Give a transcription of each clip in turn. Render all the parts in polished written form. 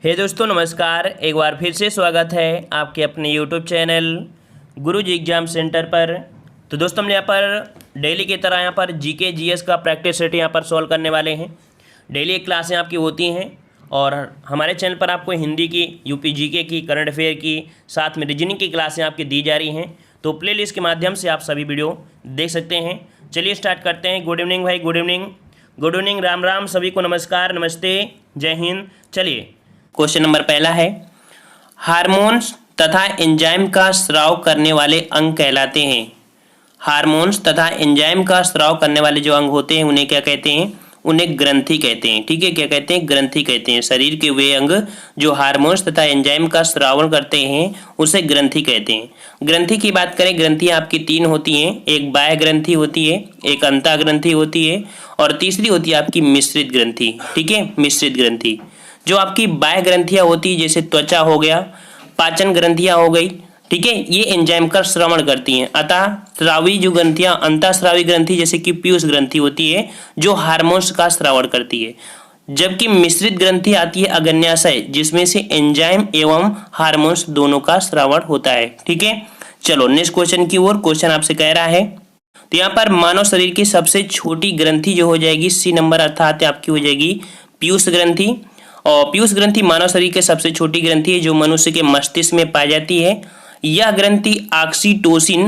हे दोस्तों नमस्कार। एक बार फिर से स्वागत है आपके अपने यूट्यूब चैनल गुरुजी एग्जाम सेंटर पर। तो दोस्तों हम यहाँ पर डेली की तरह यहाँ पर जीके जीएस का प्रैक्टिस सेट यहाँ पर सॉल्व करने वाले हैं। डेली एक क्लासें आपकी होती हैं और हमारे चैनल पर आपको हिंदी की, यूपी जीके की, करंट अफेयर की, साथ में रीजनिंग की क्लासें आपकी दी जा रही हैं। तो प्लेलिस्ट के माध्यम से आप सभी वीडियो देख सकते हैं। चलिए स्टार्ट करते हैं। गुड इवनिंग भाई, good evening, good evening, Ram Ram सभी को, नमस्कार, नमस्ते, जय हिंद। चलिए क्वेश्चन नंबर पहला है, हार्मोन्स तथा एंजाइम का स्राव करने वाले अंग कहलाते हैं। हार्मोन्स तथा एंजाइम का स्राव करने वाले जो अंग होते हैं उन्हें क्या कहते हैं? उन्हें ग्रंथि कहते हैं। ठीक है, क्या कहते हैं? ग्रंथि कहते हैं। शरीर के वे अंग जो हार्मोन्स तथा एंजाइम का स्रावण करते हैं उसे ग्रंथि कहते हैं। ग्रंथि की बात करें, ग्रंथियां आपकी तीन होती हैं। एक बाह्य ग्रंथि होती है, एक अंतः ग्रंथि होती है और तीसरी होती है आपकी मिश्रित ग्रंथि। ठीक है, मिश्रित ग्रंथि। जो आपकी बाह्य ग्रंथियां होती है जैसे त्वचा हो गया, पाचन ग्रंथियां हो गई, ठीक है, ये एंजाइम का श्रवण करती हैं। अतः स्रावी जो ग्रंथियां, अंतःस्रावी ग्रंथि जैसे कि पीयूष ग्रंथि होती है जो हार्मोन्स का श्रवण करती है। जबकि मिश्रित ग्रंथि आती है अग्न्याशय, जिसमें से एंजाइम एवं हार्मोन्स दोनों का श्रवण होता है। ठीक है, चलो नेक्स्ट क्वेश्चन की ओर। क्वेश्चन आपसे कह रहा है, तो यहाँ पर मानव शरीर की सबसे छोटी ग्रंथि जो हो जाएगी सी नंबर, अर्थात आपकी हो जाएगी पीयूष ग्रंथि। और पीयूष ग्रंथि मानव शरीर की सबसे छोटी ग्रंथि है जो मनुष्य के मस्तिष्क में पाई जाती है। यह ग्रंथि ऑक्सीटोसिन,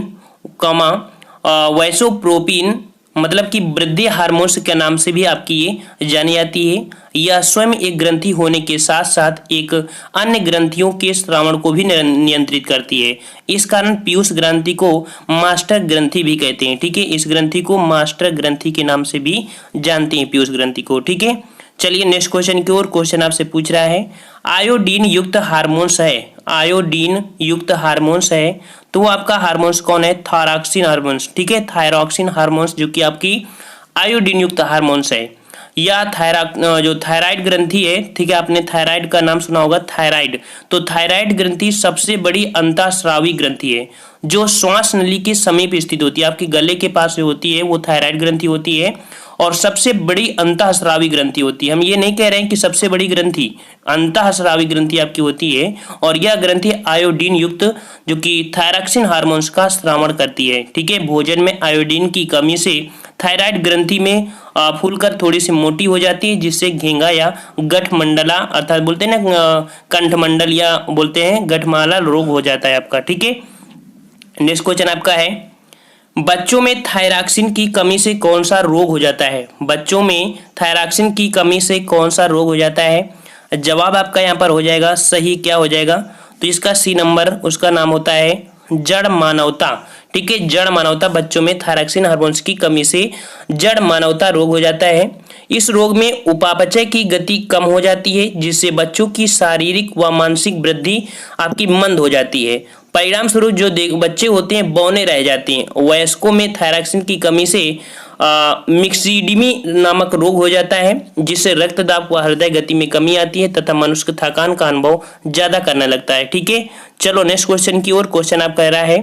वैसोप्रोपिन मतलब कि वृद्धि हार्मोन्स के नाम से भी आपकी ये जानी जाती है। यह स्वयं एक ग्रंथि होने के साथ साथ एक अन्य ग्रंथियों के श्रावण को भी नियंत्रित करती है। इस कारण पीयूष ग्रंथि को मास्टर ग्रंथि भी कहते हैं। ठीक है, इस ग्रंथि को मास्टर ग्रंथि के नाम से भी जानते हैं, पीयूष ग्रंथि को। ठीक है, चलिए नेक्स्ट क्वेश्चन की ओर। क्वेश्चन आपसे पूछ रहा है, आयोडीन युक्त हार्मोन्स है, आयोडीन युक्त हार्मोन्स है तो वो आपका हार्मोन्स कौन है? Thyroxine hormones. ठीक है, थायरॉक्सिन हार्मोन्स जो कि आपकी आयोडीन युक्त हार्मोन्स है। या जो थायराइड ग्रंथि है, ठीक है, आपने थायराइड का नाम सुना होगा, थायराइड। तो थायराइड ग्रंथि सबसे बड़ी अंतःस्रावी ग्रंथि है जो श्वास नली के समीप स्थित होती है। आपके गले के पास जो होती है वो थायराइड ग्रंथि होती है और सबसे बड़ी अंतःस्रावी ग्रंथि होती है। हम ये नहीं कह रहे हैं कि सबसे बड़ी ग्रंथि, अंतःस्रावी ग्रंथि आपकी होती है और यह ग्रंथि आयोडीन युक्त जो कि थायरॉक्सिन हार्मोन्स का स्रावण करती है। ठीक है, भोजन में आयोडीन की कमी से थायराइड ग्रंथि में फूलकर थोड़ी सी मोटी हो जाती है, जिससे घेंगा या गठमंडला अर्थात बोलते हैं ना कंठमंडल या बोलते हैं गठमाला रोग हो जाता है आपका। ठीक है, नेक्स्ट क्वेश्चन आपका है, बच्चों में थायरॉक्सिन की कमी से कौन सा रोग हो जाता है? बच्चों में थायरॉक्सिन की कमी से कौन सा रोग हो जाता है? जवाब आपका यहाँ पर हो जाएगा सही, क्या हो जाएगा? तो इसका सी नंबर, उसका नाम होता है जड़ मानवता। ठीक है, जड़ मानवता। बच्चों में थायरॉक्सिन हार्मोन्स की कमी से जड़ मानवता रोग हो जाता है। इस रोग में उपापचय की गति कम हो जाती है, जिससे बच्चों की शारीरिक व मानसिक वृद्धि आपकी मंद हो जाती है। परिणाम स्वरूप जो बच्चे होते हैं बौने रह जाते हैं। वयस्कों में थायरॉक्सिन की कमी से मिक्सिडिमी नामक रोग हो जाता है, जिससे रक्तदाब व हृदय गति में कमी आती है तथा मनुष्य थकान का अनुभव ज्यादा करने लगता है। ठीक है, चलो नेक्स्ट क्वेश्चन की ओर। क्वेश्चन आप कह रहा है,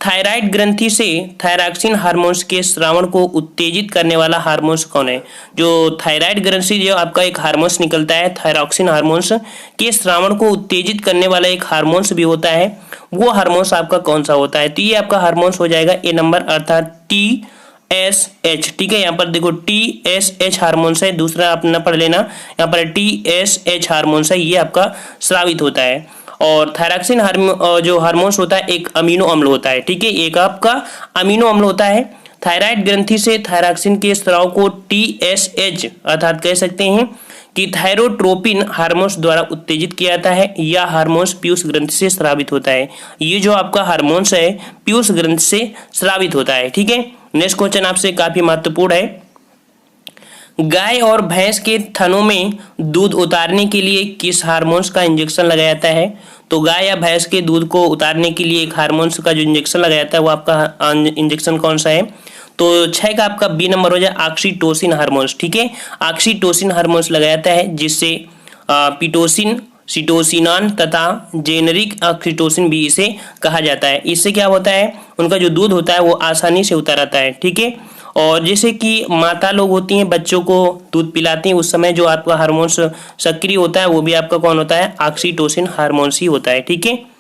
थायराइड ग्रंथि से थायरॉक्सिन हार्मोन्स के स्रावण को उत्तेजित करने वाला हार्मोन्स कौन है? जो थायराइड ग्रंथि जो आपका एक हार्मोन्स निकलता है, थायरॉक्सिन हार्मोन्स के स्रावण को उत्तेजित करने वाला एक हार्मोन्स भी होता है, वो हार्मोन्स आपका कौन सा होता है? तो ये आपका हार्मोन्स हो जाएगा ए नंबर, अर्थात TSH। ठीक है, यहाँ पर देखो TSH हार्मोन्स है, दूसरा आप न पढ़ लेना, यहाँ पर TSH हार्मोन्स है, ये आपका स्रावित होता है। और थायरॉक्सिन जो हार्मोन्स होता है एक अमीनो अम्ल होता है। ठीक है, एक आपका अमीनो अम्ल होता है। थायराइड ग्रंथि से थायरॉक्सिन के स्राव को TSH अर्थात कह सकते हैं कि थायरोट्रोपिन हार्मोन्स द्वारा उत्तेजित किया जाता है। यह हार्मोन्स पीयूष ग्रंथि से स्रावित होता है। ये जो आपका हार्मोन्स है पीयूष ग्रंथि से स्रावित होता है। ठीक है, नेक्स्ट क्वेश्चन आपसे काफी महत्वपूर्ण है, गाय और भैंस के थनों में दूध उतारने के लिए किस हार्मोन्स का इंजेक्शन लगाया जाता है? तो गाय या भैंस के दूध को उतारने के लिए एक हार्मोन्स का जो इंजेक्शन लगाया जाता है वो आपका इंजेक्शन कौन सा है? तो 6 का आपका बी नंबर हो जाए ऑक्सीटोसिन हार्मोन्स। ठीक है, ऑक्सीटोसिन हार्मोन्स लगाया जाता है, जिससे पिटोसिन, सिटोसिनान तथा जेनरिक ऑक्सीटोसिन भी इसे कहा जाता है। इससे क्या होता है, उनका जो दूध होता है वो आसानी से उतर आता है। ठीक है, और जैसे कि माता लोग होती हैं, बच्चों को दूध पिलाती हैं, उस समय जो आपका हार्मोन्स सक्रिय होता है वो भी आपका कौन होता है, ऑक्सीटोसिन हार्मोन्स ही होता है। ठीक है,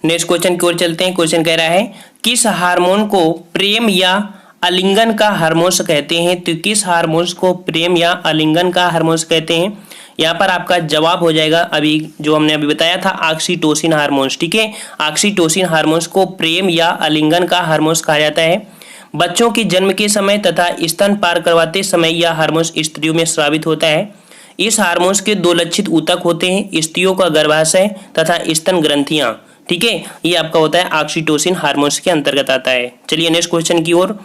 नेक्स्ट क्वेश्चन की ओर चलते हैं। क्वेश्चन कह रहा है किस हार्मोन को प्रेम या आलिंगन का हार्मोन्स कहते हैं। तो किस हार्मोन्स को प्रेम या आलिंगन का हार्मोन्स कहते हैं, यहाँ पर आपका जवाब हो जाएगा अभी जो हमने अभी बताया था, ऑक्सीटोसिन हार्मोन्स। ठीक है, ऑक्सीटोसिन हार्मोन्स को प्रेम या आलिंगन का हार्मोन्स कहा जाता है। बच्चों के जन्म के समय तथा स्तन पार करवाते समय यह हार्मोन्स स्त्रियों में स्रावित होता है। इस हार्मोन्स के दो लक्षित ऊतक होते हैं, स्त्रियों का गर्भाशय तथा स्तन ग्रंथियां। ठीक है, ये आपका होता है ऑक्सीटोसिन हार्मोन्स के अंतर्गत आता है। चलिए नेक्स्ट क्वेश्चन की ओर।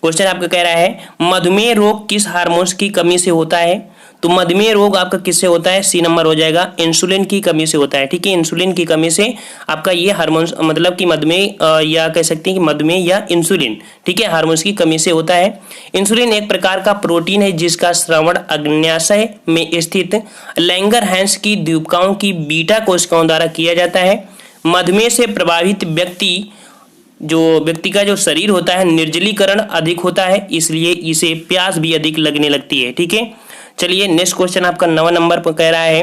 क्वेश्चन आपका कह रहा है मधुमेह रोग किस हार्मोन्स की कमी से होता है। तो मधुमेह रोग आपका किससे होता है, सी नंबर हो जाएगा, इंसुलिन की कमी से होता है। ठीक है, इंसुलिन की कमी से आपका ये हार्मोन्स मतलब कि मधुमेह या कह सकते हैं कि मधुमेह या इंसुलिन, ठीक है, हार्मोन्स की कमी से होता है। इंसुलिन एक प्रकार का प्रोटीन है जिसका श्रवण अग्न्याशय में स्थित लैंगरहैंस की द्वीपकाओं की बीटा कोशिकाओं द्वारा किया जाता है। मधुमेह से प्रभावित व्यक्ति का जो शरीर होता है निर्जलीकरण अधिक होता है, इसलिए इसे प्यास भी अधिक लगने लगती है। ठीक है, चलिए नेक्स्ट क्वेश्चन आपका 9 नंबर पर कह रहा है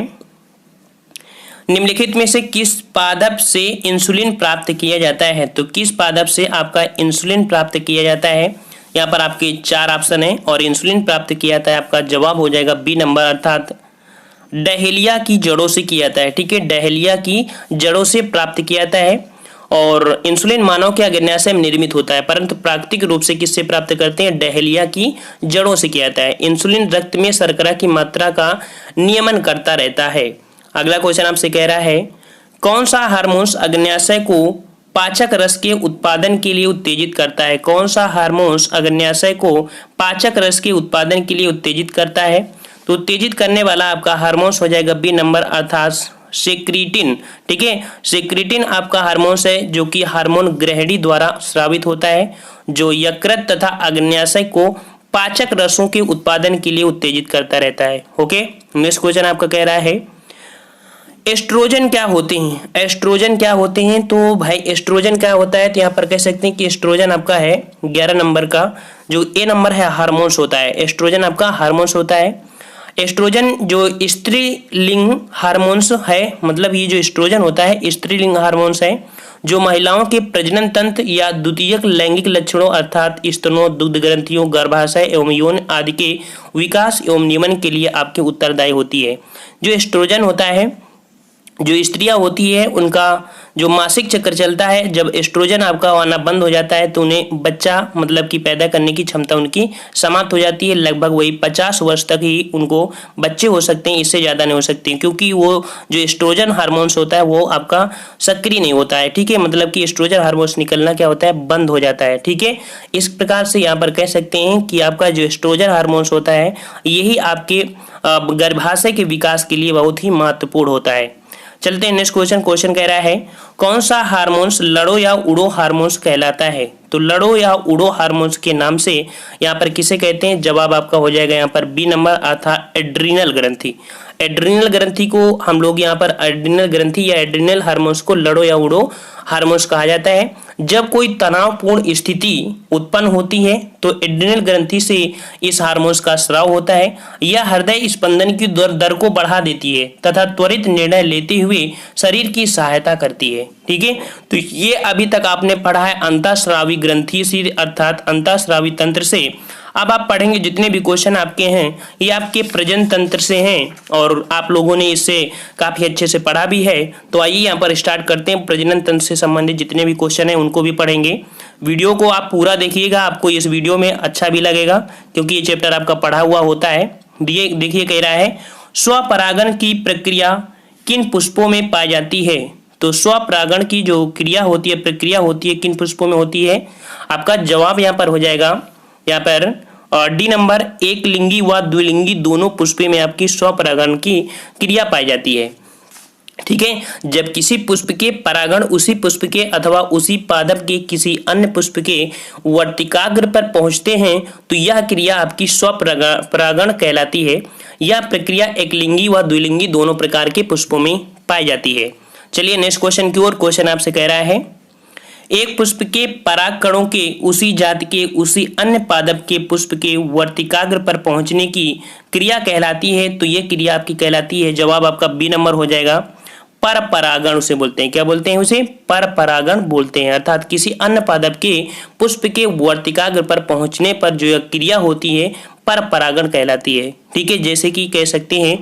निम्नलिखित में से किस पादप से इंसुलिन प्राप्त किया जाता है। तो किस पादप से आपका इंसुलिन प्राप्त किया जाता है, यहाँ पर आपके 4 ऑप्शन है और इंसुलिन प्राप्त किया जाता है, आपका जवाब हो जाएगा बी नंबर, अर्थात डहेलिया की जड़ों से किया जाता है। ठीक है, डहेलिया की जड़ों से प्राप्त किया जाता है। और इंसुलिन मानव के अग्न्याशय में निर्मित होता है, परंतु प्राकृतिक रूप से किससे प्राप्त करते हैं, डहेलिया की जड़ों से किया जाता है। इंसुलिन रक्त में शर्करा की मात्रा का नियमन करता रहता है। अगला क्वेश्चन आपसे कह रहा है कौन सा हार्मोन्स अग्न्याशय को पाचक रस के उत्पादन के लिए उत्तेजित करता है। कौन सा हार्मोन्स अग्न्याशय को पाचक रस के उत्पादन के लिए उत्तेजित करता है। तो उत्तेजित करने वाला आपका हार्मोन्स हो जाएगा बी नंबर, अर्थात सेक्रीटिन। ठीक है, सेक्रीटिन आपका हार्मोन्स है जो कि हार्मोन ग्रहणी द्वारा स्रावित होता है, जो यकृत तथा अग्न्याशय को पाचक रसों के उत्पादन के लिए उत्तेजित करता रहता है। ओके, नेक्स्ट क्वेश्चन आपका कह रहा है एस्ट्रोजन क्या होते हैं। एस्ट्रोजन क्या होते हैं, तो भाई एस्ट्रोजन क्या होता है, तो यहाँ पर कह सकते हैं कि एस्ट्रोजन आपका है 11 नंबर का जो ए नंबर है हार्मोन्स होता है। एस्ट्रोजन आपका हार्मोन्स होता है। एस्ट्रोजन जो स्त्रीलिंग हार्मोन्स है, मतलब ये जो एस्ट्रोजन होता है स्त्रीलिंग हार्मोन्स है जो महिलाओं के प्रजनन तंत्र या द्वितीयक लैंगिक लक्षणों अर्थात स्तनों, दुग्ध ग्रंथियों, गर्भाशय एवं यौन आदि के विकास एवं नियमन के लिए आपके उत्तरदायी होती है। जो एस्ट्रोजन होता है, जो स्त्रियां होती है उनका जो मासिक चक्र चलता है, जब एस्ट्रोजन आपका आना बंद हो जाता है तो उन्हें बच्चा मतलब कि पैदा करने की क्षमता उनकी समाप्त हो जाती है। लगभग वही 50 वर्ष तक ही उनको बच्चे हो सकते हैं, इससे ज़्यादा नहीं हो सकते, क्योंकि वो जो एस्ट्रोजन हार्मोन्स होता है वो आपका सक्रिय नहीं होता है। ठीक है, मतलब कि एस्ट्रोजन हार्मोन्स निकलना क्या होता है, बंद हो जाता है। ठीक है, इस प्रकार से यहाँ पर कह सकते हैं कि आपका जो एस्ट्रोजन हार्मोन्स होता है यही आपके गर्भाशय के विकास के लिए बहुत ही महत्वपूर्ण होता है। चलते हैं नेक्स्ट क्वेश्चन। क्वेश्चन कह रहा है कौन सा हार्मोन्स लड़ो या उड़ो हार्मोन्स कहलाता है। तो लड़ो या उड़ो हार्मोन्स के नाम से यहाँ पर किसे कहते हैं, जवाब आपका हो जाएगा यहाँ पर बी नंबर, अर्थात एड्रीनल ग्रंथि। एड्रीनल ग्रंथि को हम लोग यहाँ पर एड्रीनल ग्रंथि या एड्रीनल हार्मोन्स को लड़ो या उड़ो हार्मोन्स कहा जाता है। जब कोई तनावपूर्ण स्थिति उत्पन्न होती है तो एड्रीनल ग्रंथि से इस हार्मोन्स का स्राव होता है। यह हृदय स्पंदन की दर को बढ़ा देती है तथा त्वरित निर्णय लेते हुए शरीर की सहायता करती है। ठीक है, तो ये अभी तक आपने पढ़ा है अंतःस्रावी ग्रंथि से अर्थात अंतःस्रावी तंत्र से। अब आप पढ़ेंगे जितने भी क्वेश्चन आपके हैं ये आपके प्रजनन तंत्र से हैं और आप लोगों ने इससे काफी अच्छे से पढ़ा भी है। तो आइए यहाँ पर स्टार्ट करते हैं। प्रजनन तंत्र से संबंधित जितने भी क्वेश्चन हैं उनको भी पढ़ेंगे। वीडियो को आप पूरा देखिएगा, आपको इस वीडियो में अच्छा भी लगेगा क्योंकि ये चैप्टर आपका पढ़ा हुआ होता है। देखिए कह रहा है स्वपरागण की प्रक्रिया किन पुष्पों में पाई जाती है। तो स्वपरागण की जो क्रिया होती है, प्रक्रिया होती है, किन पुष्पों में होती है। आपका जवाब यहाँ पर हो जाएगा यहाँ पर डी नंबर, एक लिंगी व द्विलिंगी दोनों पुष्प में आपकी स्वपरागण की क्रिया पाई जाती है। ठीक है, जब किसी पुष्प के परागण उसी पुष्प के अथवा उसी पादप के किसी अन्य पुष्प के वर्तिकाग्र पर पहुंचते हैं तो यह क्रिया आपकी स्वपरागण कहलाती है। यह प्रक्रिया एक लिंगी व द्विलिंगी दोनों प्रकार के पुष्पों में पाई जाती है। चलिए नेक्स्ट क्वेश्चन की ओर। क्वेश्चन आपसे कह रहा है एक पुष्प के परागकणों के उसी जाति के उसी अन्य पादप के पुष्प के वर्तिकाग्र पर पहुंचने की क्रिया कहलाती है। तो ये क्रिया आपकी कहलाती है, जवाब आपका बी नंबर हो जाएगा, पर परागण उसे बोलते हैं। क्या बोलते हैं उसे? पर परागण बोलते हैं। अर्थात किसी अन्य पादप के पुष्प के वर्तिकाग्र पर पहुंचने पर जो यह क्रिया होती है पर परागण कहलाती है। ठीक है, जैसे कि कह सकते हैं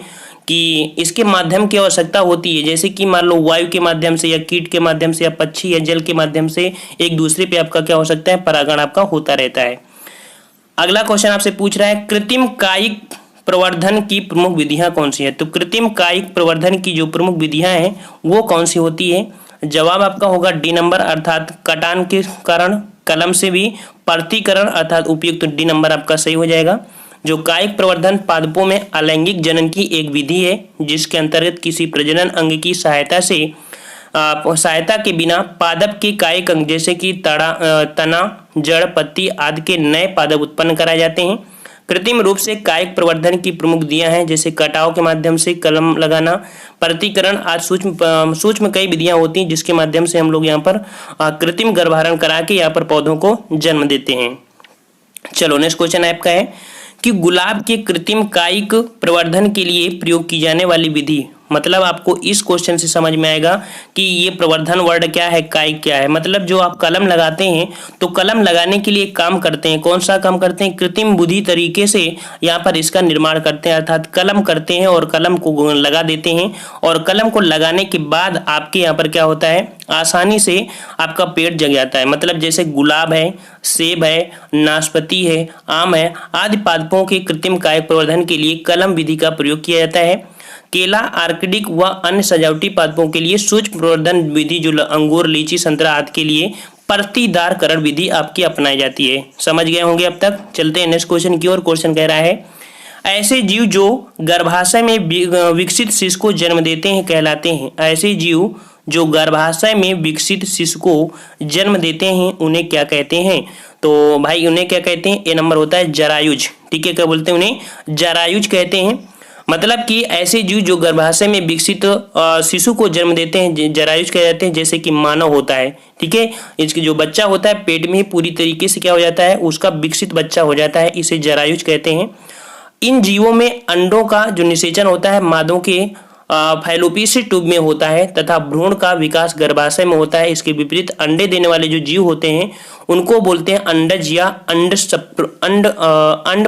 कि इसके माध्यम की आवश्यकता होती है, जैसे कि मान लो वायु के माध्यम से या कीट के माध्यम से या पक्षी या जल के माध्यम से एक दूसरे पे आपका क्या हो सकता है, परागण आपका होता रहता है। अगला क्वेश्चन आपसे पूछ रहा है कृत्रिम कायिक प्रवर्धन की प्रमुख विधियां कौन सी है? तो कृत्रिम कायिक प्रवर्धन की जो प्रमुख विधियां हैं वो कौन सी होती है? जवाब आपका होगा डी नंबर, अर्थात कटांकीकरण, कलम से भी प्रतीकरण अर्थात उपयुक्त, डी नंबर आपका सही हो जाएगा। जो कायिक प्रवर्धन पादपों में अलैंगिक जनन की एक विधि है जिसके अंतर्गत किसी प्रजनन अंग की सहायता के बिना पादप के कायिक अंग जैसे कि तना, जड़, पत्ती आदि के नए पादप उत्पन्न कराए जाते हैं। कृत्रिम रूप से कायिक प्रवर्धन की प्रमुख विधियां हैं जैसे कटाव के माध्यम से कलम लगाना, प्रतिकरण आदि सूक्ष्म कई विधियां होती हैं जिसके माध्यम से हम लोग यहाँ पर कृत्रिम गर्भाधान करा के यहाँ पर पौधों को जन्म देते हैं। चलो नेक्स्ट क्वेश्चन आपका है कि गुलाब के कृत्रिम कायिक प्रवर्धन के लिए प्रयोग की जाने वाली विधि, मतलब आपको इस क्वेश्चन से समझ में आएगा कि ये प्रवर्धन वर्ड क्या है, कायिक क्या है। मतलब जो आप कलम लगाते हैं तो कलम लगाने के लिए काम करते हैं, कौन सा काम करते हैं? कृत्रिम बुद्धि तरीके से यहाँ पर इसका निर्माण करते हैं, अर्थात कलम करते हैं और कलम को लगा देते हैं और कलम को लगाने के बाद आपके यहाँ पर क्या होता है, आसानी से आपका पेड़ जग जाता है। मतलब जैसे गुलाब है, सेब है, नाशपाती है, आम है आदि पादपों के कृत्रिम कायिक प्रवर्धन के लिए कलम विधि का प्रयोग किया जाता है। केला, आर्किडिक व अन्य सजावटी पादपों के लिए सूक्ष्म प्रवर्धन विधि जो अंगूर, लीची, संतरा आदि के लिए प्रतिदारकरण विधि आपकी अपनाई जाती है। समझ गए होंगे अब तक। चलते हैं नेक्स्ट क्वेश्चन की ओर। क्वेश्चन कह रहा है ऐसे जीव जो गर्भाशय में विकसित शिशु को जन्म देते हैं कहलाते हैं। ऐसे जीव जो गर्भाशय में विकसित शिशु को जन्म देते हैं उन्हें क्या कहते हैं? तो भाई उन्हें क्या कहते हैं? ए नंबर होता है जरायुज। ठीक है, क्या बोलते हैं? उन्हें जरायुज कहते हैं। मतलब कि ऐसे जीव जो गर्भाशय में विकसित शिशु को जन्म देते हैं जरायुज कहे जाते हैं, जैसे कि मानव होता है। ठीक है, इसके जो बच्चा होता है पेट में पूरी तरीके से क्या हो जाता है, उसका विकसित बच्चा हो जाता है, इसे जरायुज कहते हैं। इन जीवों में अंडों का जो निषेचन होता है मादों के फैलोपियस ट्यूब में होता है तथा भ्रूण का विकास गर्भाशय में होता है। इसके विपरीत अंडे देने वाले जो जीव होते हैं उनको बोलते हैं अंडज या अंड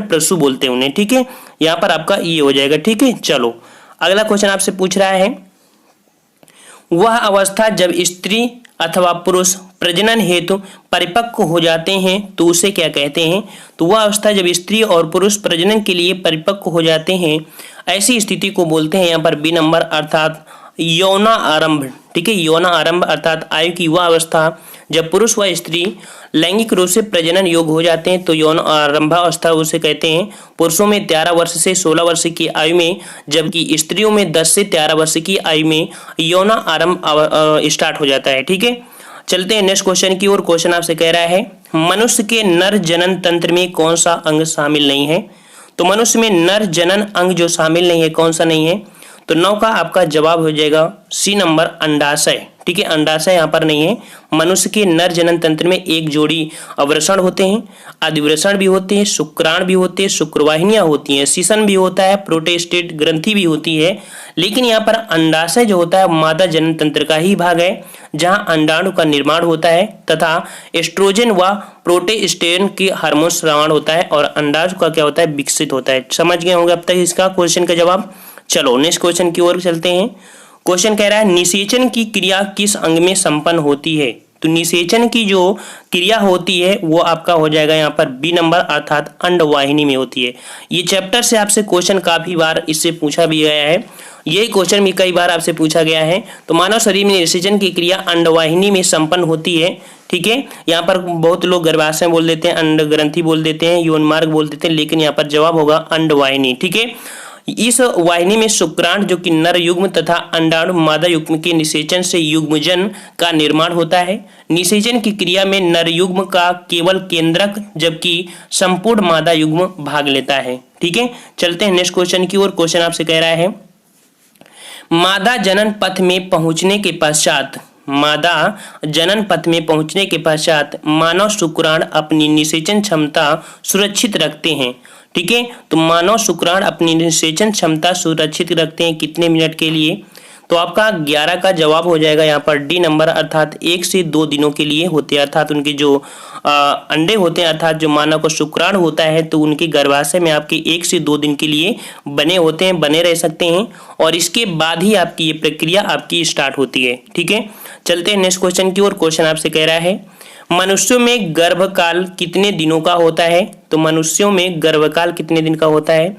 प्रसू बोलते हैं उन्हें। ठीक है, यहाँ पर आपका ये हो जाएगा। ठीक है, चलो अगला क्वेश्चन आपसे पूछ रहा है वह अवस्था जब स्त्री अथवा पुरुष प्रजनन हेतु परिपक्व हो जाते हैं तो उसे क्या कहते हैं? तो वह अवस्था जब स्त्री और पुरुष प्रजनन के लिए परिपक्व हो जाते हैं ऐसी स्थिति को बोलते हैं यहाँ पर बी नंबर, अर्थात यौना आरंभ। ठीक है, यौना आरंभ अर्थात आयु की वह अवस्था जब पुरुष व स्त्री लैंगिक रूप से प्रजनन योग्य हो जाते हैं तो यौन आरंभावस्था उसे कहते हैं। पुरुषों में 13 वर्ष से 16 वर्ष की आयु में जबकि स्त्रियों में 10 से 13 वर्ष की आयु में यौन आरंभ स्टार्ट हो जाता है। ठीक है, चलते हैं नेक्स्ट क्वेश्चन की ओर। क्वेश्चन आपसे कह रहा है मनुष्य के नर जनन तंत्र में कौन सा अंग शामिल नहीं है? तो मनुष्य में नर जनन अंग जो शामिल नहीं है कौन सा नहीं है? तो 9 का आपका जवाब हो जाएगा सी नंबर, अंडाशय। ठीक है, अंडाशय यहाँ पर नहीं है। मनुष्य के नर जनन तंत्र में एक जोड़ी अवृषण होते हैं, अधिवृषण भी होते हैं, शुक्राण भी होते हैं, शुक्रवाहिनियां होती हैं, सीसन भी होता है, प्रोटेस्टेट ग्रंथि भी होती है। लेकिन यहाँ पर अंडाशय जो होता है मादा जनन तंत्र का ही भाग है जहां अंडाणु का निर्माण होता है तथा एस्ट्रोजन व प्रोटेस्टेन की हार्मोन स्रावण होता है और अंडाणु का क्या होता है, विकसित होता है। समझ गए होंगे अब तक इसका क्वेश्चन का जवाब। चलो नेक्स्ट क्वेश्चन की ओर चलते हैं। क्वेश्चन कह रहा है निषेचन की क्रिया किस अंग में संपन्न होती है? तो निषेचन की जो क्रिया होती है वो आपका हो जाएगा यहाँ पर बी नंबर, अर्थात अंडवाहिनी में होती है। ये चैप्टर से आपसे क्वेश्चन काफी बार इससे पूछा भी गया है, यही क्वेश्चन भी कई बार आपसे पूछा गया है। तो मानव शरीर में निषेचन की क्रिया अंडवाहिनी में संपन्न होती है। ठीक है, यहाँ पर बहुत लोग गर्भाशय बोल देते हैं, अंड ग्रंथि बोल देते हैं, यौन मार्ग बोल देते हैं, लेकिन यहाँ पर जवाब होगा अंडवाहिनी। ठीक है, इस वाहिनी में शुक्राणु जो कि नर युग्म तथा अंडाणु मादा युग्म के निषेचन से युग्मजन का निर्माण होता है। निषेचन की क्रिया में नर युग्म का केवल केंद्रक जबकि संपूर्ण मादा युग्म भाग लेता है। ठीक है, चलते हैं नेक्स्ट क्वेश्चन की ओर। क्वेश्चन आपसे कह रहा है मादा जनन पथ में पहुंचने के पश्चात मादा जनन पथ में पहुंचने के पश्चात मानव शुक्राणु अपनी निषेचन क्षमता सुरक्षित रखते हैं। ठीक है, तो मानव शुक्राणु अपनी निषेचन क्षमता सुरक्षित रखते हैं कितने मिनट के लिए? तो आपका 11 का जवाब हो जाएगा यहाँ पर डी नंबर, अर्थात 1 से 2 दिनों के लिए होते हैं। अर्थात उनके जो अंडे होते हैं, अर्थात जो मानव को शुक्राणु होता है, तो उनके गर्भाशय में आपके 1 से 2 दिन के लिए बने होते हैं, बने रह सकते हैं, और इसके बाद ही आपकी ये प्रक्रिया आपकी स्टार्ट होती है। ठीक है, चलते हैं नेक्स्ट क्वेश्चन की ओर। क्वेश्चन आपसे कह रहा है मनुष्यों में गर्भकाल कितने दिनों का होता है? तो मनुष्यों में गर्भकाल कितने दिन का होता है?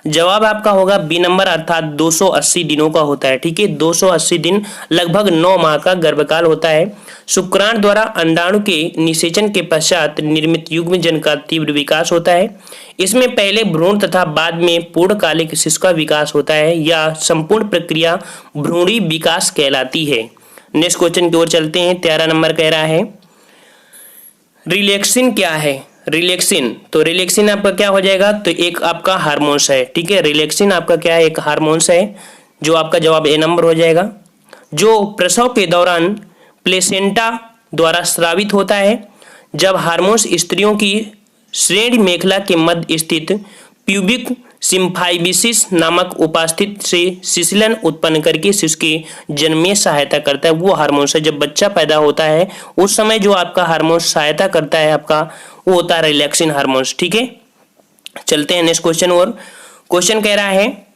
जवाब आपका होगा बी नंबर, अर्थात 280 दिनों का होता है। ठीक है, 280 दिन, लगभग 9 माह का गर्भकाल होता है। शुक्राणु द्वारा अंडाणु के निषेचन के पश्चात निर्मित युग्मजन का तीव्र विकास होता है। इसमें पहले भ्रूण तथा बाद में पूर्णकालिक शिशु का विकास होता है। यह संपूर्ण प्रक्रिया भ्रूणी विकास कहलाती है। नेक्स्ट क्वेश्चन की ओर चलते हैं। 13 नंबर कह रहा है रिलैक्सिन क्या है? रिलैक्सिन, तो रिलैक्सिन आपका क्या हो जाएगा? तो एक आपका हार्मोन्स है। ठीक है, रिलैक्सिन आपका क्या है? एक हार्मोन्स है, जो आपका जवाब ए नंबर हो जाएगा, जो प्रसव के दौरान प्लेसेंटा द्वारा स्रावित होता है। जब हार्मोन्स स्त्रियों की श्रेणी मेखला के मध्य स्थित प्यूबिक सिम्फाइबिसिस नामक उपास्थित से शिशुलन उत्पन्न करके शिशु के जन्म में सहायता करता है, वो हार्मोन्स है। जब बच्चा पैदा होता है उस समय जो आपका हार्मोन्स सहायता करता है आपका, वो होता है रिलैक्सिन हार्मोन्स। ठीक है, चलते हैं नेक्स्ट क्वेश्चन और। क्वेश्चन कह रहा है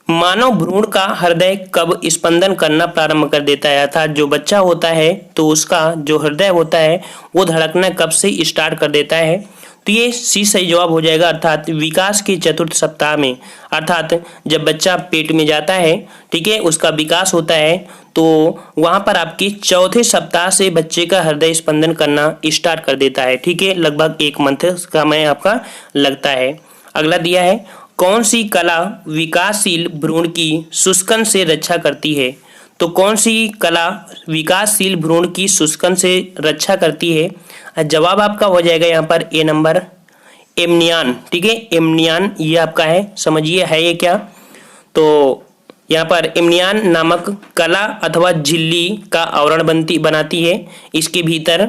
मानव भ्रूण का हृदय कब स्पंदन करना प्रारंभ कर देता है? अर्थात जो बच्चा होता है तो उसका जो हृदय होता है वो धड़कना कब से स्टार्ट कर देता है? तो ये सी सही जवाब हो जाएगा, अर्थात विकास के 4th सप्ताह में। अर्थात जब बच्चा पेट में जाता है, ठीक है, उसका विकास होता है, तो वहां पर आपके 4थे सप्ताह से बच्चे का हृदय स्पंदन करना स्टार्ट कर देता है। ठीक है, लगभग 1 मंथ का समय आपका लगता है। अगला दिया है कौन सी कला विकासशील भ्रूण की शुष्कन से रक्षा करती है? तो कौन सी कला विकासशील भ्रूण की शुष्कन से रक्षा करती है? जवाब आपका हो जाएगा यहाँ पर ए नंबर, एमनियान। ठीक है, एमनियान ये आपका है, समझिए है ये क्या। तो यहाँ पर एमनियान नामक कला अथवा झिल्ली का आवरण बनाती है। इसके भीतर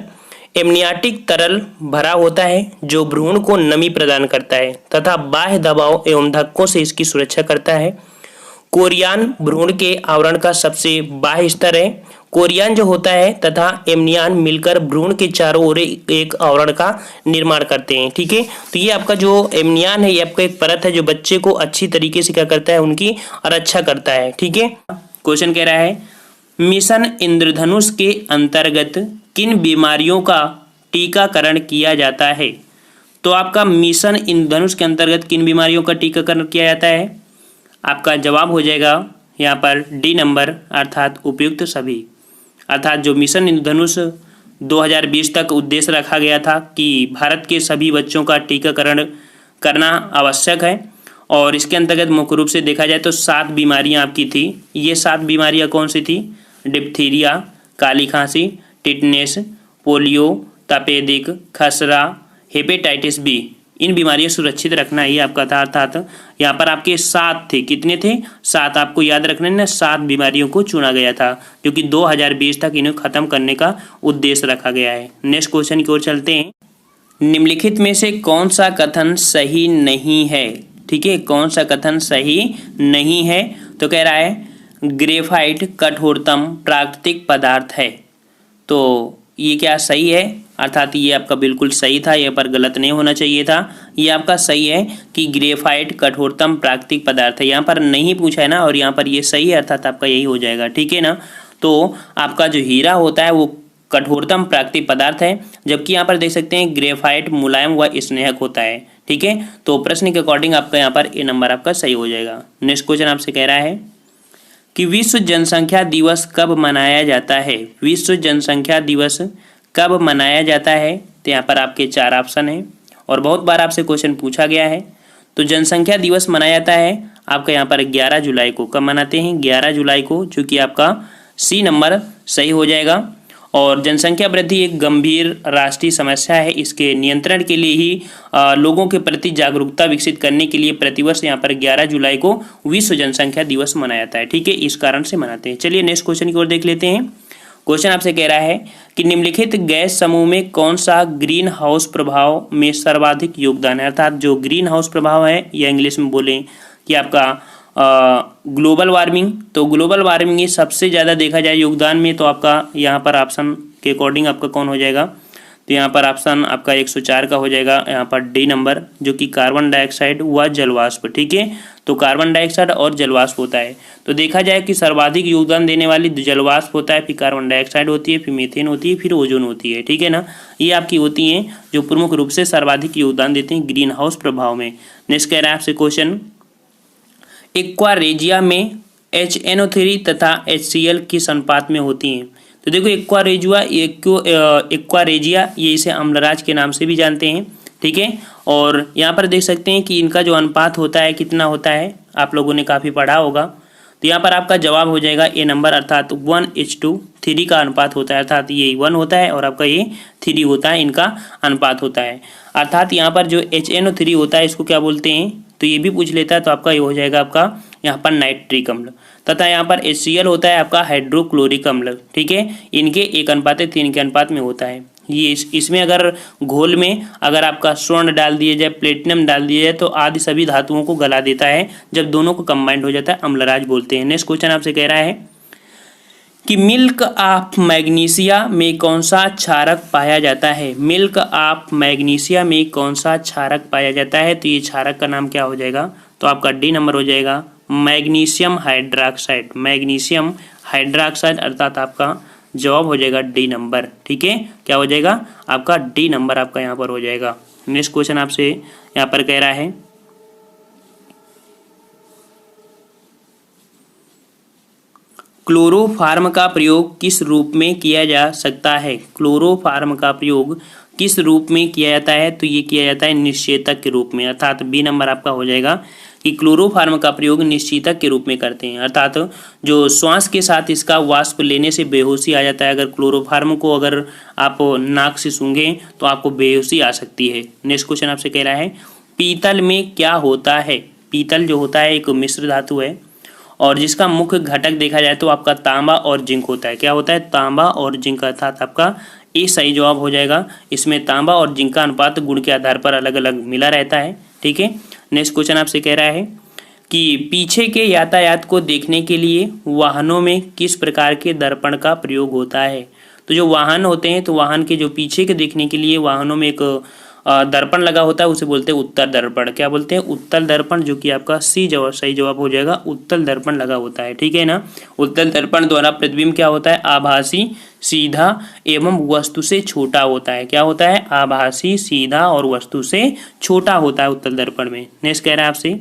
एमनियाटिक तरल भरा होता है जो भ्रूण को नमी प्रदान करता है तथा बाह्य दबाव एवं धक्कों से इसकी सुरक्षा करता है। कोरियान भ्रूण के आवरण का सबसे बाह्य स्तर है। कोरियान जो होता है तथा एमनियान मिलकर भ्रूण के चारों ओर एक आवरण का निर्माण करते हैं। ठीक है, तो ये आपका जो एमनियान है ये आपका एक परत है जो बच्चे को अच्छी तरीके से क्या करता है, उनकी रक्षा करता है। ठीक है, क्वेश्चन कह रहा है मिशन इंद्रधनुष के अंतर्गत किन बीमारियों का टीकाकरण किया जाता है? तो आपका मिशन इंद्रधनुष के अंतर्गत किन बीमारियों का टीकाकरण किया जाता है? आपका जवाब हो जाएगा यहाँ पर डी नंबर, अर्थात उपयुक्त सभी। अर्थात जो मिशन इंद्रधनुष 2020 तक उद्देश्य रखा गया था कि भारत के सभी बच्चों का टीकाकरण करना आवश्यक है, और इसके अंतर्गत मुख्य रूप से देखा जाए तो 7 बीमारियां आपकी थी। ये 7 बीमारियां कौन सी थी? डिप्थीरिया, काली खांसी, टिटनेस, पोलियो, तपेदिक, खसरा, हेपेटाइटिस बी, इन बीमारियां सुरक्षित रखना ही आपका था। अर्थात यहाँ पर आपके 7 थे, कितने थे? 7, आपको याद रखना है, 7 बीमारियों को चुना गया था जो कि 2020 तक इन्हें खत्म करने का उद्देश्य रखा गया है। नेक्स्ट क्वेश्चन की ओर चलते हैं। निम्नलिखित में से कौन सा कथन सही नहीं है? ठीक है, कौन सा कथन सही नहीं है? तो कह रहा है ग्रेफाइट कठोरतम प्राकृतिक पदार्थ है। तो ये क्या सही है? अर्थात ये आपका बिल्कुल सही था, ये पर गलत नहीं होना चाहिए था। ये आपका सही है कि ग्रेफाइट कठोरतम प्राकृतिक पदार्थ है। यहाँ पर नहीं पूछा है ना, और यहाँ पर ये सही है, अर्थात आपका यही हो जाएगा। ठीक है ना, तो आपका जो हीरा होता है वो कठोरतम प्राकृतिक पदार्थ है, जबकि यहाँ पर देख सकते हैं ग्रेफाइट मुलायम व स्नेहक होता है। ठीक है, तो प्रश्न के अकॉर्डिंग आपका यहाँ पर ए नंबर आपका सही हो जाएगा। नेक्स्ट क्वेश्चन आपसे कह रहा है कि विश्व जनसंख्या दिवस कब मनाया जाता है? विश्व जनसंख्या दिवस कब मनाया जाता है? तो यहाँ पर आपके 4 ऑप्शन हैं और बहुत बार आपसे क्वेश्चन पूछा गया है। तो जनसंख्या दिवस मनाया जाता है आपका यहाँ पर 11 जुलाई को। कब मनाते हैं? 11 जुलाई को, जो कि आपका सी नंबर सही हो जाएगा। और जनसंख्या वृद्धि एक गंभीर राष्ट्रीय समस्या है। इसके नियंत्रण के लिए ही लोगों के प्रति जागरूकता विकसित करने के लिए प्रतिवर्ष यहाँ पर 11 जुलाई को विश्व जनसंख्या दिवस मनाया जाता है। ठीक है, इस कारण से मनाते हैं। चलिए नेक्स्ट क्वेश्चन की ओर देख लेते हैं। क्वेश्चन आपसे कह रहा है कि निम्नलिखित गैस समूह में कौन सा ग्रीन हाउस प्रभाव में सर्वाधिक योगदान है। अर्थात जो ग्रीन हाउस प्रभाव है या इंग्लिश में बोलें कि आपका ग्लोबल वार्मिंग, तो ग्लोबल वार्मिंग ये सबसे ज़्यादा देखा जाए योगदान में, तो आपका यहाँ पर ऑप्शन के अकॉर्डिंग आपका कौन हो जाएगा, तो यहाँ पर ऑप्शन आपका 104 का हो जाएगा यहाँ पर डी नंबर, जो कि कार्बन डाइऑक्साइड व जलवाष्प। ठीक है, तो कार्बन डाइऑक्साइड और जलवाष्प होता है। तो देखा जाए कि सर्वाधिक योगदान देने वाली जलवाष्प होता है, फिर कार्बन डाइऑक्साइड होती है, फिर मीथेन होती है, फिर ओजोन होती है। ठीक है ना, ये आपकी होती हैं जो प्रमुख रूप से सर्वाधिक योगदान देते हैं ग्रीन हाउस प्रभाव में। नेक्स्ट कह रहा है आपसे क्वेश्चन, एक्वारेजिया में HNO3 तथा HCl किस अनुपात में होती हैं। तो देखो एक्वारेजिया ये इसे अम्लराज के नाम से भी जानते हैं। ठीक है, और यहाँ पर देख सकते हैं कि इनका जो अनुपात होता है कितना होता है, आप लोगों ने काफ़ी पढ़ा होगा। तो यहाँ पर आपका जवाब हो जाएगा ए नंबर, अर्थात 1:3 का अनुपात होता है। अर्थात ये 1 होता है और आपका ये 3 होता है, इनका अनुपात होता है। अर्थात यहाँ पर जो HNO3 होता है इसको क्या बोलते हैं, तो ये भी पूछ लेता है, तो आपका ये हो जाएगा आपका यहाँ पर नाइट्रिक अम्ल। तथा यहाँ पर HCl होता है आपका हाइड्रोक्लोरिक अम्ल। ठीक है, इनके 1:3 के अनुपात में होता है। ये इसमें अगर घोल में अगर आपका स्वर्ण डाल दिया जाए, प्लेटिनम डाल दिया जाए, तो आदि सभी धातुओं को गला देता है। जब दोनों को कंबाइंड हो जाता है अम्लराज बोलते हैं। नेक्स्ट क्वेश्चन आपसे कह रहा है कि मिल्क ऑफ मैग्नीशिया में कौन सा क्षारक पाया जाता है। मिल्क ऑफ मैग्नीशिया में कौन सा क्षारक पाया जाता है, तो ये क्षारक का नाम क्या हो जाएगा, तो आपका डी नंबर हो जाएगा मैग्नीशियम हाइड्रोक्साइड। मैग्नीशियम हाइड्रोक्साइड अर्थात आपका जवाब हो जाएगा डी नंबर। ठीक है, क्या हो जाएगा आपका डी नंबर, आपका यहाँ पर हो जाएगा। नेक्स्ट क्वेश्चन आपसे यहाँ पर कह रहा है क्लोरोफार्म का प्रयोग किस रूप में किया जा सकता है। क्लोरोफार्म का प्रयोग किस रूप में किया जाता है, तो ये किया जाता है निश्चेतक के रूप में। अर्थात बी नंबर आपका हो जाएगा कि क्लोरोफार्म का प्रयोग निश्चेतक के रूप में करते हैं। अर्थात जो श्वास के साथ इसका वाष्प लेने से बेहोशी आ जाता है। अगर क्लोरोफार्म को अगर आप नाक से सूंघें तो आपको बेहोशी आ सकती है। नेक्स्ट क्वेश्चन आपसे कह रहा है पीतल में क्या होता है। पीतल जो होता है एक मिश्र धातु है और जिसका मुख्य घटक देखा जाए तो आपका तांबा और जिंक होता है। क्या होता है, तांबा और जिंक, अर्थात आपका ए सही जवाब हो जाएगा। इसमें तांबा और जिंक का अनुपात गुण के आधार पर अलग अलग मिला रहता है। ठीक है, नेक्स्ट क्वेश्चन आपसे कह रहा है कि पीछे के यातायात को देखने के लिए वाहनों में किस प्रकार के दर्पण का प्रयोग होता है। तो जो वाहन होते हैं तो वाहन के जो पीछे के देखने के लिए वाहनों में एक दर्पण लगा होता है, उसे बोलते हैं उत्तल दर्पण। क्या बोलते हैं, उत्तल दर्पण, जो कि आपका सी जवाब सही जवाब हो जाएगा। उत्तल दर्पण लगा होता है। ठीक है ना, उत्तल दर्पण द्वारा प्रतिबिंब क्या होता है, आभासी, सीधा एवं वस्तु से छोटा होता है। क्या होता है, आभासी, सीधा और वस्तु से छोटा होता है उत्तल दर्पण में। नेक्स्ट कह रहा है आपसे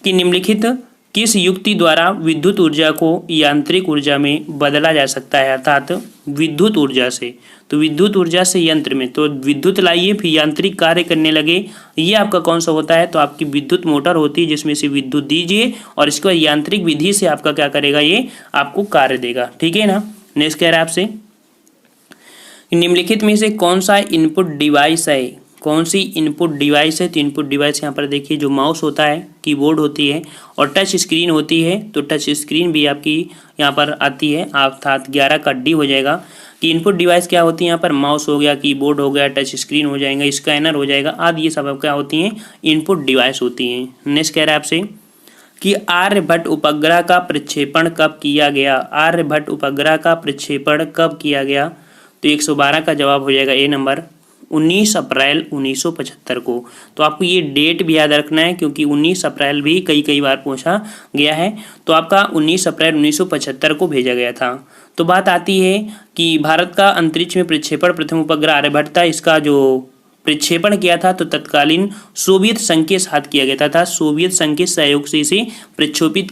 कि निम्नलिखित किस युक्ति द्वारा विद्युत ऊर्जा को यांत्रिक ऊर्जा में बदला जा सकता है। अर्थात विद्युत ऊर्जा से, तो विद्युत ऊर्जा से यंत्र में, तो विद्युत लाइए फिर यांत्रिक कार्य करने लगे, ये आपका कौन सा होता है, तो आपकी विद्युत मोटर होती है जिसमें से विद्युत दीजिए और इसको यांत्रिक विधि से आपका क्या करेगा, ये आपको कार्य देगा। ठीक है ना। नेक्स्ट कह रहा है आपसे निम्नलिखित में से कौन सा इनपुट डिवाइस है। कौन सी इनपुट डिवाइस है, तो इनपुट डिवाइस यहाँ पर देखिए जो माउस होता है, कीबोर्ड होती है और टच स्क्रीन होती है। तो टच स्क्रीन भी आपकी यहाँ पर आती है, अर्थात 11 का डी हो जाएगा कि इनपुट डिवाइस क्या होती है। यहाँ पर माउस हो गया, कीबोर्ड हो गया, टच स्क्रीन हो जाएगा, स्कैनर हो जाएगा आदि, ये सब क्या होती हैं, इनपुट डिवाइस होती हैं। नेक्स्ट कह रहा है आपसे कि आर्यभट्ट उपग्रह का प्रक्षेपण कब किया गया। आर्यभट्ट उपग्रह का प्रक्षेपण कब किया गया, तो 112 का जवाब हो जाएगा ए नंबर, 19 अप्रैल 1975 को। तो आपको ये डेट भी याद रखना है क्योंकि 19 अप्रैल भी कई बार पूछा गया है। तो आपका 19 अप्रैल 1975 को भेजा गया था। तो बात आती है कि भारत का अंतरिक्ष में प्रक्षेपण प्रथम उपग्रह आर्यभट्ट था। इसका जो प्रक्षेपण किया था तो तत्कालीन सोवियत संघ के साथ किया गया था। सोवियत संघ के सहयोग से इसे प्रक्षेपित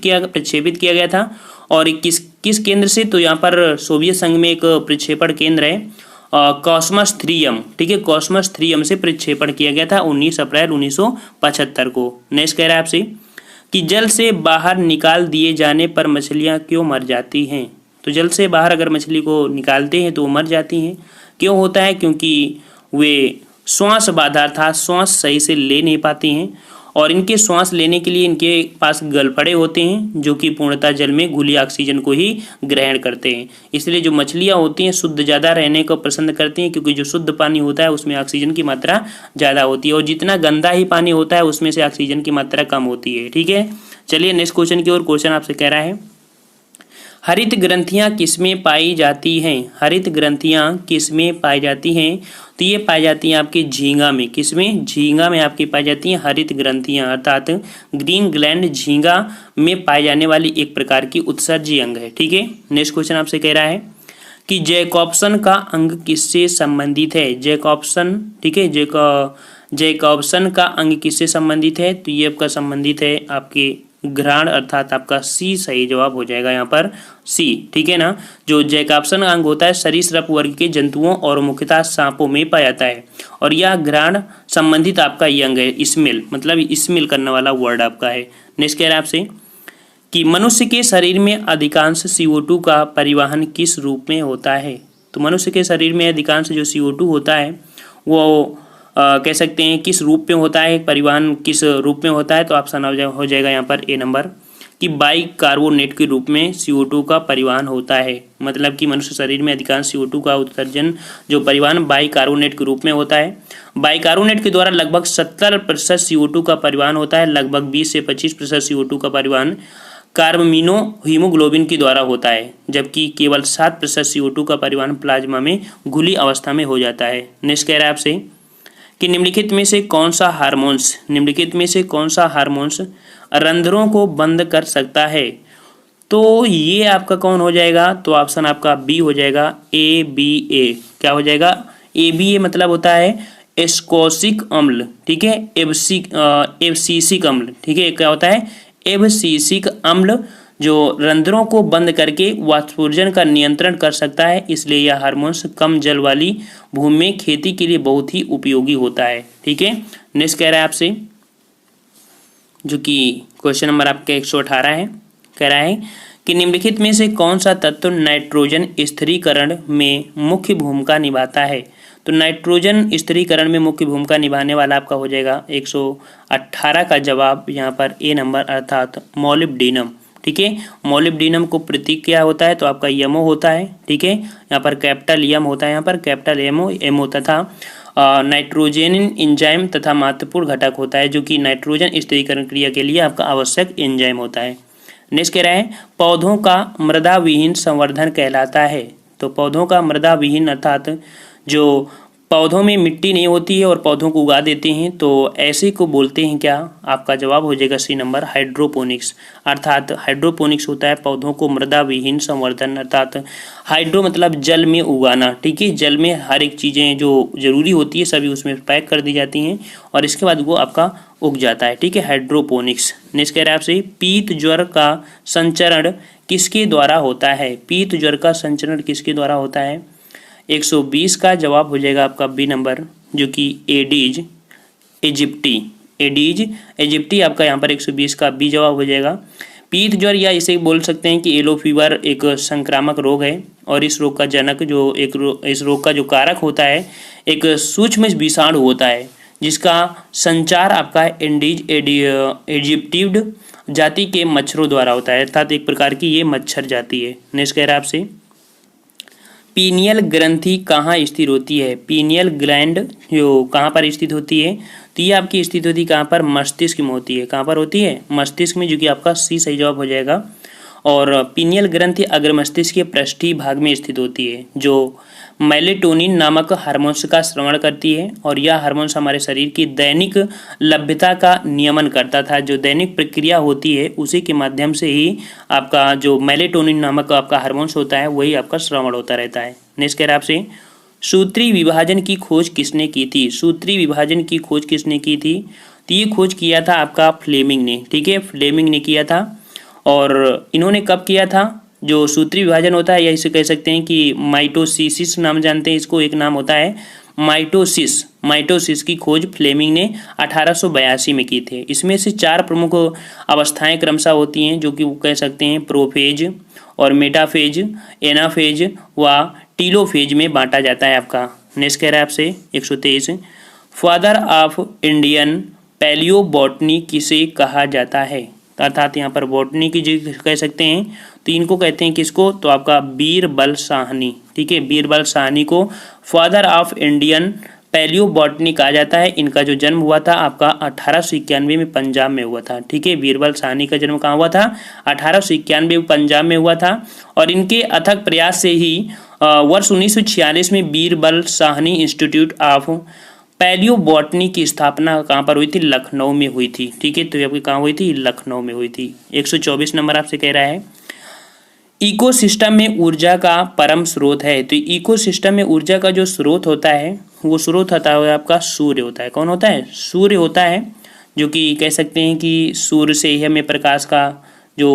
किया गया था। और किस केंद्र से, तो यहाँ पर सोवियत संघ में एक प्रक्षेपण केंद्र है कॉस्मस 3M। ठीक है, कॉस्मस 3M से प्रक्षेपण किया गया था 19 अप्रैल 1975 को। नेक्स्ट कह रहा है आपसे कि जल से बाहर निकाल दिए जाने पर मछलियाँ क्यों मर जाती हैं। तो जल से बाहर अगर मछली को निकालते हैं तो वो मर जाती हैं। क्यों होता है, क्योंकि वे श्वास बाधा अर्थात श्वास सही से ले नहीं पाती हैं और इनके श्वास लेने के लिए इनके पास गलफड़े होते हैं जो कि पूर्णतः जल में घुली ऑक्सीजन को ही ग्रहण करते हैं। इसलिए जो मछलियाँ होती हैं शुद्ध ज़्यादा रहने को पसंद करती हैं, क्योंकि जो शुद्ध पानी होता है उसमें ऑक्सीजन की मात्रा ज़्यादा होती है और जितना गंदा ही पानी होता है उसमें से ऑक्सीजन की मात्रा कम होती है। ठीक है, चलिए नेक्स्ट क्वेश्चन की ओर। क्वेश्चन आपसे कह रहा है हरित ग्रंथियां किसमें पाई जाती हैं? हरित ग्रंथियां किसमें पाई जाती हैं? तो ये पाई जाती हैं आपके झींगा में। किसमें? झींगा में आपकी पाई जाती हैं हरित ग्रंथियां, अर्थात ग्रीन ग्लैंड झींगा में पाई जाने वाली एक प्रकार की उत्सर्जी अंग है। ठीक है, नेक्स्ट क्वेश्चन आपसे कह रहा है कि जैकॉब्सन का अंग किससे संबंधित है? जैकॉब्सन, ठीक है, जैकॉब्सन का अंग किससे संबंधित है? तो ये आपका संबंधित है आपके घ्राण, अर्थात आपका सी सही जवाब हो जाएगा यहाँ पर सी। ठीक है ना, जो जैकॉब्सन अंग होता है सरीसृप वर्ग के जंतुओं और मुख्यतः सांपों में पाया जाता है और यह घ्राण संबंधित आपका ये अंग है। स्मेल, मतलब स्मेल करने वाला वर्ड आपका है। नेक्स्ट कह रहा है आपसे कि मनुष्य के शरीर में अधिकांश CO2 का परिवहन किस रूप में होता है? तो मनुष्य के शरीर में अधिकांश जो CO2 होता है वो कह सकते हैं किस रूप में होता है, परिवहन किस रूप में होता है? तो ऑप्शन हो जाएगा यहाँ पर ए नंबर कि बाइकार्बोनेट के रूप में CO2 का परिवहन होता है। मतलब कि मनुष्य शरीर में अधिकांश CO2 का उत्सर्जन जो परिवहन बाइकार्बोनेट के रूप में होता है। बाइकार्बोनेट के द्वारा लगभग 70% CO2 का परिवहन होता है। लगभग 20 से 25% CO2 का परिवहन कार्बमिनो हीमोग्लोबिन के द्वारा होता है, जबकि केवल 7% CO2 का परिवहन प्लाज्मा में घुली अवस्था में हो जाता है। नेक्स्ट कह रहा है आपसे कि निम्नलिखित में से कौन सा हार्मोन्स रंध्रों को बंद कर सकता है? तो ये आपका कौन हो जाएगा? तो ऑप्शन आपका बी हो जाएगा, ABA। क्या हो जाएगा? ABA मतलब होता है एस्कोसिक अम्ल। ठीक है, एब्सिसिक अम्ल। ठीक है, क्या होता है? एब्सिसिक अम्ल जो रंध्रों को बंद करके वाष्पोर्जन का नियंत्रण कर सकता है। इसलिए यह हार्मोन्स कम जल वाली भूमि में खेती के लिए बहुत ही उपयोगी होता है। ठीक है, नेक्स्ट कह रहा है आपसे जो कि क्वेश्चन नंबर आपका 118 है, कह रहा है कि निम्नलिखित में से कौन सा तत्व नाइट्रोजन स्थिरीकरण में मुख्य भूमिका निभाता है? तो नाइट्रोजन स्थिरीकरण में मुख्य भूमिका निभाने वाला आपका हो जाएगा 118 का जवाब यहाँ पर ए नंबर, अर्थात मोलिब्डेनम। ठीक है, मोलिब्डेनम को प्रतीक क्या होता है? तो आपका यमो होता है। ठीक है, यहाँ पर कैपिटल यम होता है, यहाँ पर कैपिटल एमओ तथा नाइट्रोजन एंजाइम तथा महत्वपूर्ण घटक होता है जो कि नाइट्रोजन स्थिरीकरण क्रिया के लिए आपका आवश्यक एंजाइम होता है। नेक्स्ट कह रहा है पौधों का मृदा विहीन संवर्धन कहलाता है। तो पौधों का मृदा विहीन अर्थात जो पौधों में मिट्टी नहीं होती है और पौधों को उगा देते हैं, तो ऐसे को बोलते हैं क्या? आपका जवाब हो जाएगा सी नंबर, हाइड्रोपोनिक्स। अर्थात हाइड्रोपोनिक्स होता है पौधों को मृदा विहीन संवर्धन, अर्थात हाइड्रो मतलब जल में उगाना। ठीक है, जल में हर एक चीज़ें जो जरूरी होती है सभी उसमें पैक कर दी जाती हैं और इसके बाद वो आपका उग जाता है। ठीक है, हाइड्रोपोनिक्स। नेक्स्ट कह रहा है आपसे पीत ज्वर का संचरण किसके द्वारा होता है? पीत ज्वर का संचरण किसके द्वारा होता है? 120 का जवाब हो जाएगा आपका बी नंबर जो कि एडीज एजिप्टी आपका यहाँ पर 120 का बी जवाब हो जाएगा। पीत ज्वर या इसे बोल सकते हैं कि येलो फीवर एक संक्रामक रोग है और इस रोग का जनक जो इस रोग का जो कारक होता है एक सूक्ष्म विषाणु होता है जिसका संचार आपका एंडीज एजिप्टिव जाति के मच्छरों द्वारा होता है, अर्थात एक प्रकार की ये मच्छर जाति है। नेक्स्ट कह रहा है आपसे पीनियल ग्रंथि कहाँ स्थित होती है? पीनियल ग्लैंड जो कहाँ पर स्थित होती है? तो ये आपकी स्थित होती है कहाँ पर? मस्तिष्क में होती है। कहाँ पर होती है? मस्तिष्क में, जो कि आपका सी सही जवाब हो जाएगा। और पीनियल ग्रंथि अग्र मस्तिष्क के पृष्ठीय भाग में स्थित होती है जो मेलेटोनिन नामक हार्मोन्स का स्रावन करती है और यह हार्मोन्स हमारे शरीर की दैनिक लभ्यता का नियमन करता था। जो दैनिक प्रक्रिया होती है उसी के माध्यम से ही आपका जो मेलेटोनिन नामक आपका हार्मोन्स होता है वही आपका स्रावन होता रहता है। नेक्स्ट कह रहा है आपसे सूत्री विभाजन की खोज किसने की थी? सूत्री विभाजन की खोज किसने की थी? तो ये खोज किया था आपका फ्लेमिंग ने। ठीक है, फ्लेमिंग ने किया था। और इन्होंने कब किया था? जो सूत्री विभाजन होता है या इसे कह सकते हैं कि माइटोसिस नाम जानते हैं इसको, एक नाम होता है माइटोसिस की खोज फ्लेमिंग ने 1882 में की थी। इसमें से 4 प्रमुख अवस्थाएं क्रमशः होती हैं जो कि वो कह सकते हैं प्रोफेज और मेटाफेज, एनाफेज व टीलोफेज में बांटा जाता है आपका। नेक्स्ट कह रहा है आपसे 123 फादर ऑफ इंडियन पैलियोबॉटनी किसे कहा जाता है, अर्थात यहाँ पर बॉटनी की जो कह सकते हैं तो इनको कहते हैं किसको, तो आपका बीरबल साहनी। ठीक है, बीरबल साहनी को फादर ऑफ इंडियन पैलियोबॉटनी कहा जाता है। इनका जो जन्म हुआ था आपका 1891 में पंजाब में हुआ था। ठीक है, बीरबल साहनी का जन्म कहाँ हुआ था, 1891 में पंजाब में हुआ था। और इनके अथक प्रयास से ही वर्ष 1946 में Birbal Sahni institute of palaeobotany की स्थापना कहाँ पर हुई थी, लखनऊ में हुई थी। ठीक है, तो ये आपकी कहाँ हुई थी, लखनऊ में हुई थी। 124 नंबर आपसे कह रहा है इकोसिस्टम में ऊर्जा का परम स्रोत है। तो इकोसिस्टम में ऊर्जा का जो स्रोत होता है वो स्रोत होता है आपका सूर्य होता है। कौन होता है, सूर्य होता है, जो कि कह सकते हैं कि सूर्य से ही हमें प्रकाश का जो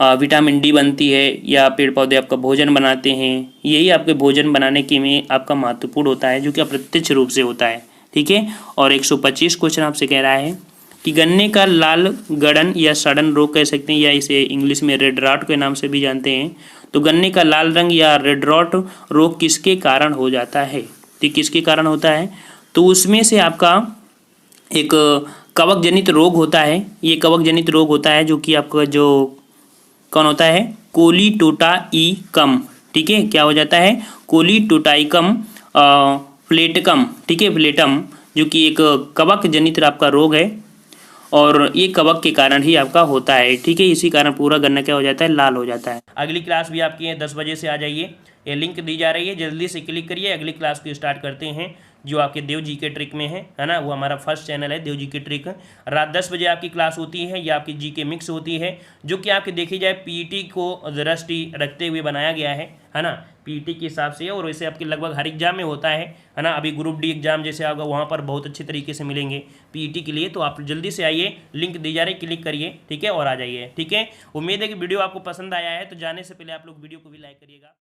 विटामिन डी बनती है, या पेड़ पौधे आपका भोजन बनाते हैं, यही आपके भोजन बनाने के में आपका महत्वपूर्ण होता है, जो कि अप्रत्यक्ष रूप से होता है। ठीक है, और 125 क्वेश्चन आपसे कह रहा है कि गन्ने का लाल गड़न या सड़न रोग कह सकते हैं, या इसे इंग्लिश में रेड रॉट के नाम से भी जानते हैं। तो गन्ने का लाल रंग या रेड रॉट रोग किसके कारण हो जाता है, ठीक, किसके कारण होता है, तो उसमें से आपका एक कवक जनित रोग होता है। ये कवक जनित रोग होता है जो कि आपका जो कौन होता है, कोलीटोटाइकम। ठीक है, क्या हो जाता है, कोलीटोटाइकम फ्लेटकम। ठीक है, फ्लेटम, जो कि एक कवक जनित आपका रोग है, और ये कवक के कारण ही आपका होता है। ठीक है, इसी कारण पूरा गन्ना क्या हो जाता है, लाल हो जाता है। अगली क्लास भी आपकी है 10 बजे से आ जाइए, ये लिंक दी जा रही है, जल्दी से क्लिक करिए। अगली क्लास को स्टार्ट करते हैं जो आपके देव जी के ट्रिक में है ना, वो हमारा फर्स्ट चैनल है देव जी के ट्रिक। रात 10 बजे आपकी क्लास होती है, ये आपकी जी के मिक्स होती है, जो कि आपके देखी जाए पीईटी को दृष्टि रखते हुए बनाया गया है ना, पीईटी के हिसाब से। और वैसे आपके लगभग हर एग्जाम में होता है ना, अभी ग्रुप डी एग्जाम जैसे आपका वहाँ पर बहुत अच्छे तरीके से मिलेंगे पीईटी के लिए। तो आप जल्दी से आइए, लिंक दी जा रही, क्लिक करिए। ठीक है, और आ जाइए। ठीक है, उम्मीद है कि वीडियो आपको पसंद आया है, तो जाने से पहले आप लोग वीडियो को भी लाइक करिएगा।